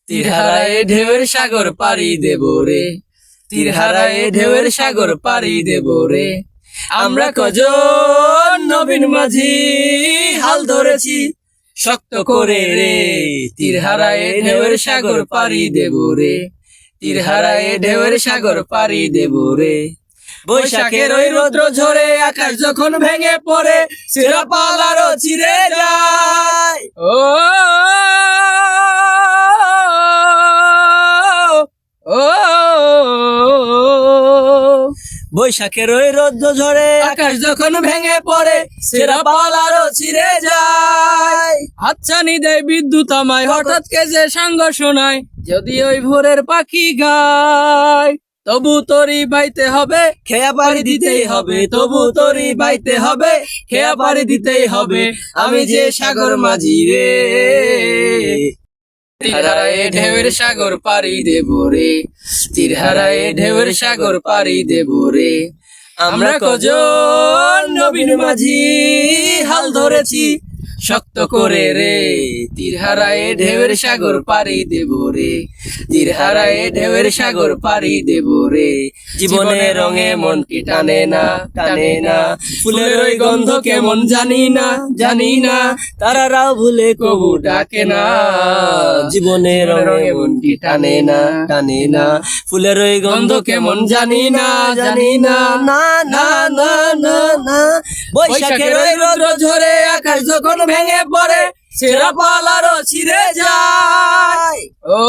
তীর হারায়ে ঢেউয়ের সাগর পাড়ি দেব রে, তীর হারায়ে ঢেউয়ের সাগর পাড়ি দেব রে। আমরা কজন নবীন মাঝি হাল ধরেছি শক্ত করে রে, তীর হারায়ে ঢেউয়ের সাগর পাড়ি দেব রে, তীর হারায়ে ঢেউয়ের সাগর পাড়ি দেব রে। বৈশাখের ওই রৌদ্র ঝরে আকাশ যখন ভেঙে পড়ে ছেঁড়া পাল আরো ছিঁড়ে যায়। ও ও বৈশাখের ওই রৌদ্র ঝরে আকাশ যখন ভেঙে পড়ে ছেঁড়া পাল আরো ছিঁড়ে যায়। হাতছানি দেয় বিদ্যুৎ আমায় হঠাৎ কে যে সাঙ্গ শোনায়, যদি ওই ভোরের পাখি গায়। তবু তরি বাইতে হবে খেয়া পাড়ি দিতেই হবে, তবু তরি বাইতে হবে খেয়া পাড়ি দিতেই হবে। আমি যে সাগর মাঝি রে, তীর হারায়ে ঢেউয়ের সাগর পাড়ি দেব রে, তীর হারায়ে ঢেউয়ের সাগর পাড়ি দেব রে। আমরা কজন নবীন মাঝি হাল ধরেছি শক্ত করে রে, তীর হারায়ে ঢেউয়ের সাগর পাড়ি দেব রে, তীর হারায়ে ঢেউয়ের সাগর পাড়ি দেব রে। জীবনের রঙে মন কি টানে না, টানে না, ফুলের ওই গন্ধ কেমন জানি না, জানি না, তারারাও ভুলে কবু ডাকে না। জীবনের রঙে মন কি টানে না, টানে না, ফুলের ওই গন্ধ কেমন জানি না, জানি না, না না না না না। বৈশাখের ওই রৌদ্র ঝরে আকাশ যখন ভেঙে পড়ে ছেঁড়া পাল আরো ছিঁড়ে যায়। ও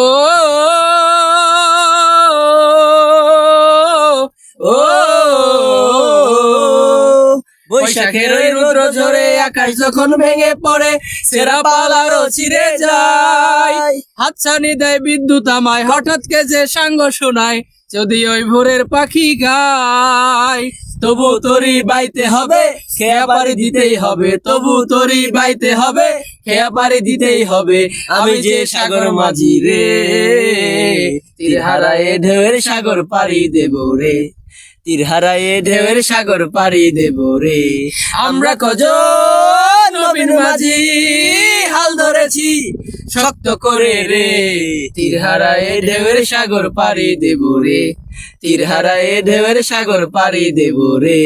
ও বৈশাখের ওই রৌদ্র ঝরে আকাশ যখন ভেঙে পড়ে ছেঁড়া পাল আরো ছিঁড়ে যায়। হাতছানি দেয় বিদ্যুৎ আমায় হঠাৎ কে যে সাঙ্গ শোনায়, যদি ওই ভোরের পাখি গায়। তবু তরি বাইতে হবে খেয়া পাড়ি দিতেই হবে, তবু তরি বাইতে হবে খেয়া পাড়ি দিতেই হবে। আমি যে সাগর মাঝি রে, তীর হারায়ে ঢেউয়ের সাগর পাড়ি দেব রে, তীর হারায়ে ঢেউয়ের সাগর পাড়ি দেব রে। আমরা কজন নবীন মাঝি হাল ধরেছি শক্ত করে রে, তীর হারায়ে ঢেউয়ের সাগর পাড়ি দেব রে, তীর হারায়ে ঢেউয়ের সাগর পাড়ি দেব রে।